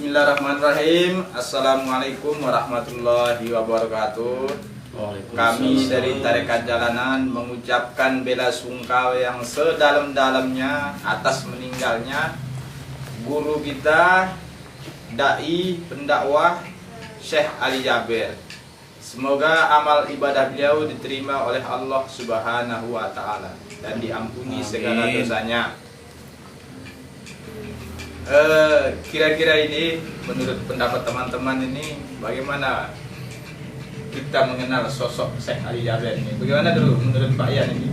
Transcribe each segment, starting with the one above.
Bismillahirrahmanirrahim. Assalamualaikum warahmatullahi wabarakatuh. Kami dari Tarekat Jalanan mengucapkan bela sungkawa yang sedalam-dalamnya atas meninggalnya guru kita, dai pendakwah Syekh Ali Jabir. Semoga amal ibadah beliau diterima oleh Allah Subhanahu wa Ta'ala dan diampuni segala dosanya. Kira-kira ini menurut pendapat teman-teman ini bagaimana kita mengenal sosok Syekh Ali Jabir ini? Bagaimana dulu menurut Pak Yan ini?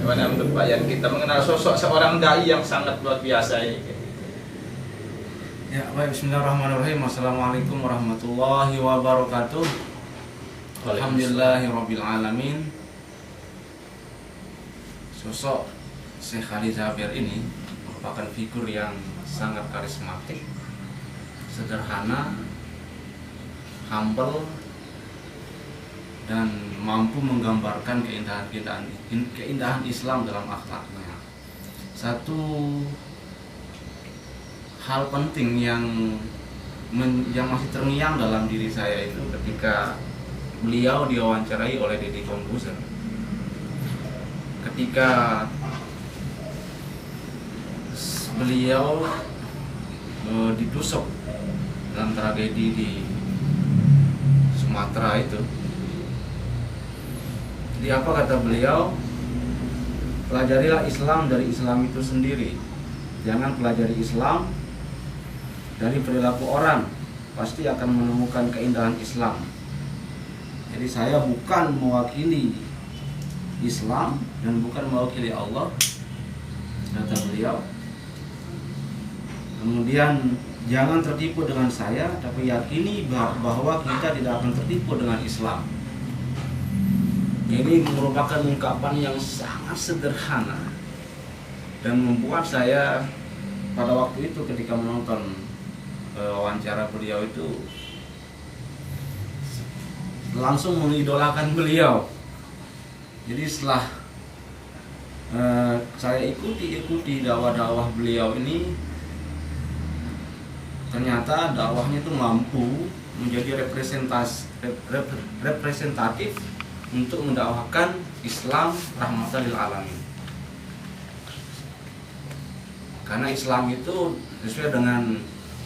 Bagaimana menurut Pak Yan kita mengenal sosok seorang dai yang sangat luar biasa ini? Ya, baik. Bismillahirrahmanirrahim. Assalamualaikum warahmatullahi wabarakatuh. Alhamdulillahirabbil alamin. Sosok Syekh Ali Jabir ini merupakan figur yang sangat karismatik, sederhana, humble, dan mampu menggambarkan keindahan Islam dalam akhlaknya. Satu hal penting yang masih terngiang dalam diri saya itu ketika beliau diwawancarai oleh Deddy Corbuzier. Ketika beliau ditusuk dalam tragedi di Sumatera itu. Jadi apa kata beliau? Pelajarilah Islam dari Islam itu sendiri. Jangan pelajari Islam dari perilaku orang, pasti akan menemukan keindahan Islam. Jadi saya bukan mewakili Islam dan bukan mewakili Allah, kata beliau. Kemudian jangan tertipu dengan saya, tapi yakini bahwa kita tidak akan tertipu dengan Islam. Ini merupakan ungkapan yang sangat sederhana dan membuat saya pada waktu itu ketika menonton wawancara beliau itu langsung mengidolakan beliau. Jadi setelah saya ikuti dakwah-dakwah beliau ini, ternyata dakwahnya itu mampu menjadi representatif untuk mendakwahkan Islam rahmatan lil alamin. Karena Islam itu sesuai dengan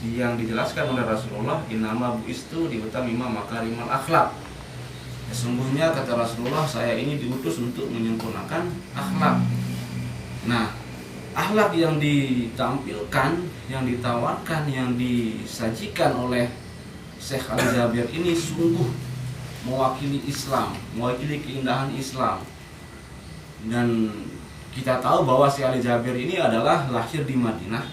yang dijelaskan oleh Rasulullah, innama bu'istu liutammima makarimal akhlak. Sesungguhnya kata Rasulullah, saya ini diutus untuk menyempurnakan akhlak. Nah, akhlak yang ditampilkan, yang ditawarkan, yang disajikan oleh Syekh Ali Jabir ini sungguh mewakili Islam, mewakili keindahan Islam. Dan kita tahu bahwa Syekh Ali Jabir ini adalah lahir di Madinah,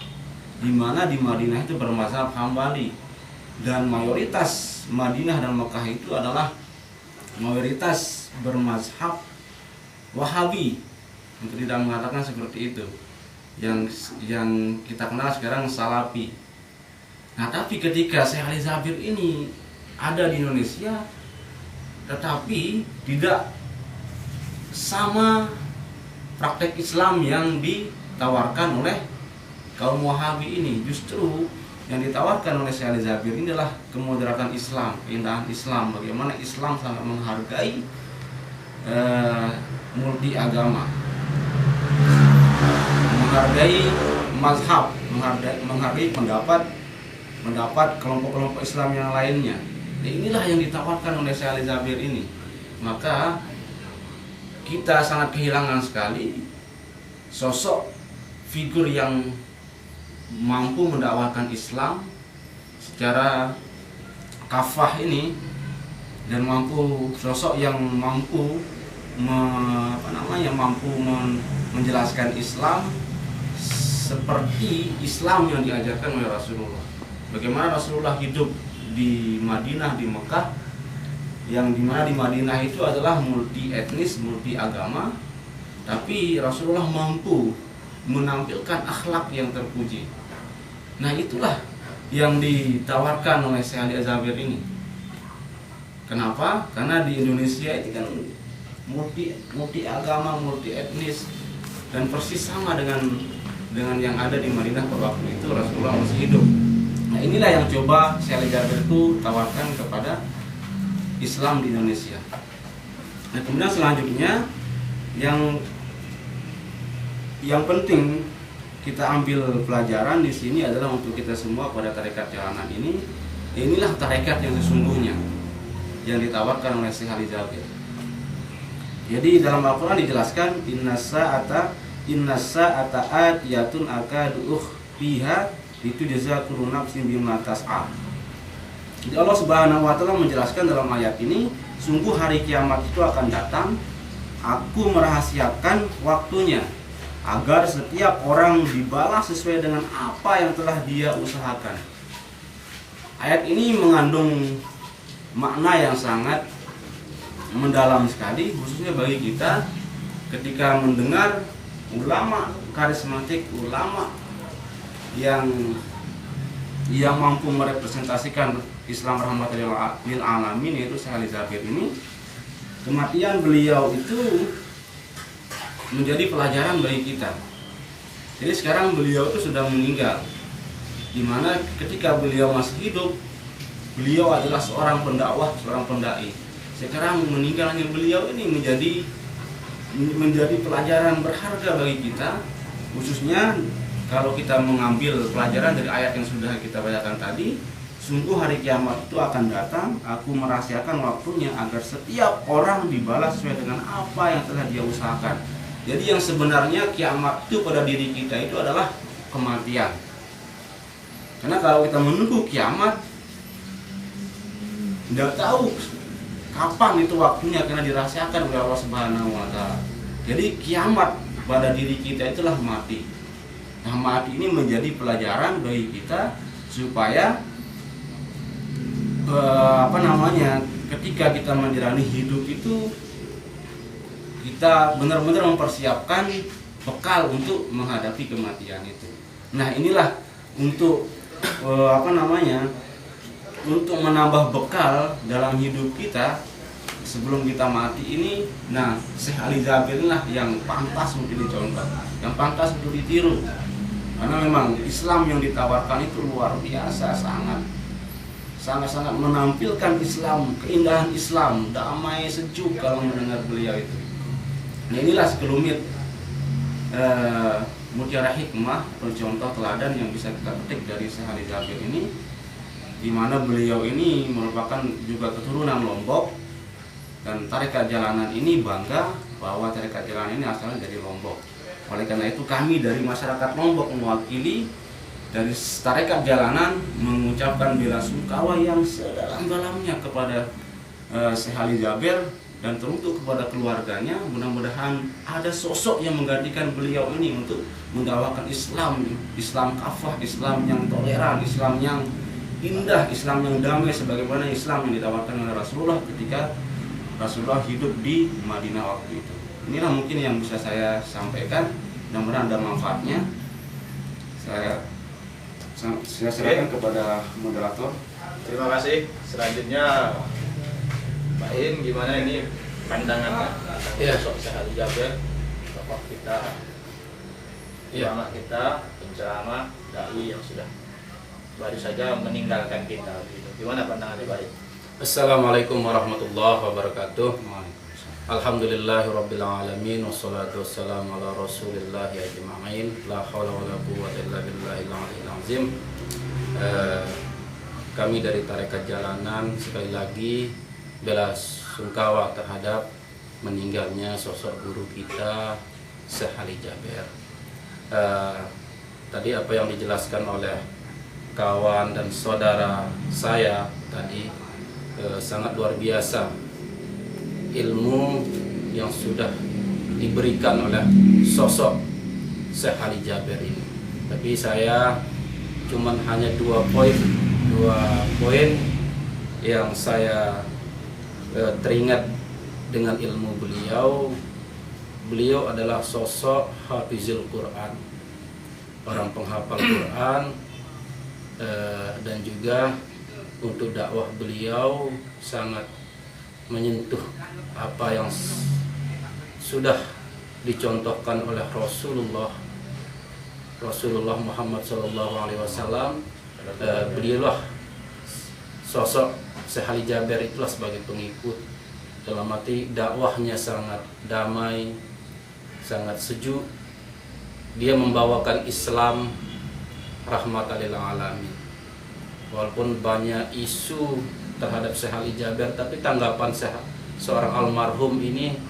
di mana di Madinah itu bermazhab Hambali, dan mayoritas Madinah dan Mekah itu adalah mayoritas bermazhab Wahabi, untuk tidak mengatakan seperti itu, yang kita kenal sekarang Salafi. Nah, tapi ketika Syekh Ali Jabir ini ada di Indonesia, tetapi tidak sama praktek Islam yang ditawarkan oleh kaum Wahabi ini. Justru yang ditawarkan oleh Syekh Ali Jabir ini adalah kemoderatan Islam, keindahan Islam, bagaimana Islam sangat menghargai multi agama, menghargai mazhab, menghargai pendapat kelompok-kelompok Islam yang lainnya. Nah, inilah yang ditawarkan oleh Syekh Ali Jabir ini. Maka kita sangat kehilangan sekali sosok figur yang mampu mendakwahkan Islam secara kafah ini, dan sosok yang mampu menjelaskan Islam seperti Islam yang diajarkan oleh Rasulullah. Bagaimana Rasulullah hidup di Madinah, di Mekah, yang dimana di Madinah itu adalah multi etnis, multi agama, tapi Rasulullah mampu menampilkan akhlak yang terpuji. Nah, itulah yang ditawarkan oleh Syekh Ali Jabir ini. Kenapa? Karena di Indonesia itu kan multi agama, multi etnis, dan persis sama dengan yang ada di Madinah pada waktu itu Rasulullah masih hidup. Nah inilah yang coba Syekh Ali Jabir itu tawarkan kepada Islam di Indonesia. Nah kemudian selanjutnya yang penting kita ambil pelajaran di sini adalah untuk kita semua pada tarekat jalanan ini. Inilah tarekat yang sesungguhnya yang ditawarkan oleh Syekh Ali Jabir. Jadi dalam Al-Quran dijelaskan inna sa'ata atiyatun akadu fiha itu jaza kullu nafsin bima tas'a. Jadi Allah Subhanahu wa taala menjelaskan dalam ayat ini, sungguh hari kiamat itu akan datang, aku merahasiakan waktunya agar setiap orang dibalas sesuai dengan apa yang telah dia usahakan. Ayat ini mengandung makna yang sangat mendalam sekali, khususnya bagi kita ketika mendengar ulama karismatik, ulama yang mampu merepresentasikan Islam rahmatan lil alamin, yaitu Syekh Ali Jabir ini. Kematian beliau itu menjadi pelajaran bagi kita. Jadi sekarang beliau itu sudah meninggal, dimana ketika beliau masih hidup, beliau adalah seorang pendakwah, seorang pendai. Sekarang meninggalnya beliau ini menjadi pelajaran berharga bagi kita, khususnya kalau kita mengambil pelajaran dari ayat yang sudah kita bacakan tadi. Sungguh hari kiamat itu akan datang, aku merahasiakan waktunya agar setiap orang dibalas sesuai dengan apa yang telah dia usahakan. Jadi yang sebenarnya kiamat itu pada diri kita itu adalah kematian. Karena kalau kita menunggu kiamat, tidak tahu kapan itu waktunya, karena dirahasiakan oleh Allah Subhanahu wa taala. Jadi kiamat pada diri kita itulah mati. Nah, mati ini menjadi pelajaran bagi kita supaya ketika kita menjalani hidup itu kita benar-benar mempersiapkan bekal untuk menghadapi kematian itu. Nah, inilah untuk untuk menambah bekal dalam hidup kita sebelum kita mati ini. Nah, Syekh Ali Jabir lah yang pantas untuk dicontoh, yang pantas untuk ditiru. Karena memang Islam yang ditawarkan itu luar biasa, sangat menampilkan Islam, keindahan Islam, damai, sejuk kalau mendengar beliau itu. Nah, inilah sekelumit mutiara hikmah atau contoh teladan yang bisa kita petik dari Syekh Ali Jabir ini, di mana beliau ini merupakan juga keturunan Lombok, dan tarekat jalanan ini bangga bahwa tarekat jalanan ini asalnya dari Lombok. Oleh karena itu kami dari masyarakat Lombok mewakili dari tarekat jalanan mengucapkan bela sungkawa yang sedalam-dalamnya kepada Syekh Ali Jabir dan teruntuk kepada keluarganya. Mudah-mudahan ada sosok yang menggantikan beliau ini untuk menggawakan Islam kafah, Islam yang toleran, Islam yang indah, Islam yang damai, sebagaimana Islam yang ditawarkan oleh Rasulullah ketika Rasulullah hidup di Madinah waktu itu. Inilah mungkin yang bisa saya sampaikan, mudah-mudahan ada manfaatnya. Saya serahkan kepada moderator. Terima kasih. Selanjutnya Pak In, gimana ini pandangannya sosok Syekh Ali Jabir, tokoh kita, ulama kita, penceramah, dai yang sudah baru saja meninggalkan kita. Gimana pandangannya Pak In? Assalamualaikum warahmatullahi wabarakatuh. Alhamdulillahirabbil alamin, wassalatu wassalamu ala rasulillahi ajma'in. La haula wala quwwata illa billahil aliyyil azim. Kami dari tarekat jalanan sekali lagi bela sungkawa terhadap meninggalnya sosok guru kita Syekh Ali Jabir. Tadi apa yang dijelaskan oleh kawan dan saudara saya tadi sangat luar biasa ilmu yang sudah diberikan oleh sosok Syekh Ali Jabir ini. Tapi saya cuman hanya dua poin yang saya teringat dengan ilmu beliau. Beliau adalah sosok hafizul Quran, orang penghafal Quran, dan juga untuk dakwah beliau sangat menyentuh apa yang sudah dicontohkan oleh Rasulullah Muhammad SAW beliaulah sosok Syekh Ali Jaber itulah sebagai pengikut, dalam arti dakwahnya sangat damai, sangat sejuk. Dia membawakan Islam rahmatan lil alamin. Walaupun banyak isu terhadap Syekh Ali Jaber, tapi tanggapan seorang almarhum ini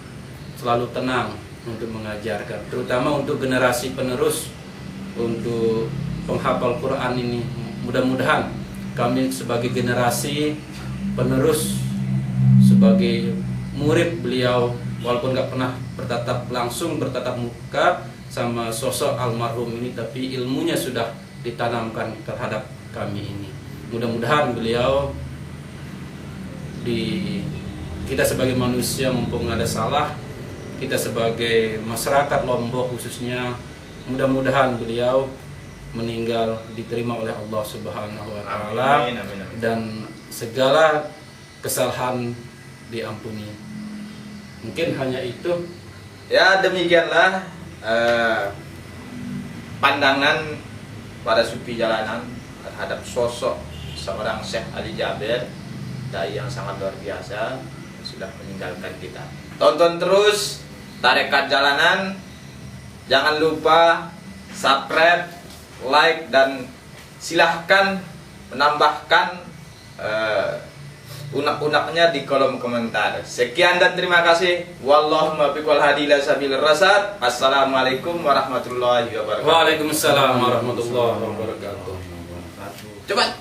selalu tenang untuk mengajarkan, terutama untuk generasi penerus, untuk penghafal Quran ini. Mudah-mudahan kami sebagai generasi penerus, sebagai murid beliau, walaupun nggak pernah bertatap muka sama sosok almarhum ini, tapi ilmunya sudah ditanamkan terhadap kami ini. Mudah-mudahan beliau kita sebagai manusia, mumpung ada salah, kita sebagai masyarakat Lombok khususnya, mudah-mudahan beliau meninggal diterima oleh Allah Subhanahu wa taala dan segala kesalahan diampuni. Mungkin hanya itu. Ya, demikianlah pandangan pada sufi jalanan terhadap sosok seorang Syekh Ali Jaber, dai yang sangat luar biasa, sudah meninggalkan kita. Tonton terus Tarekat Jalanan. Jangan lupa subscribe, like, dan silahkan menambahkan unek-uneknya di kolom komentar. Sekian dan terima kasih. Wallahumma biqul hadi ila sabilir rasyad. Assalamualaikum warahmatullahi wabarakatuh. Waalaikumsalam warahmatullahi wabarakatuh. Coba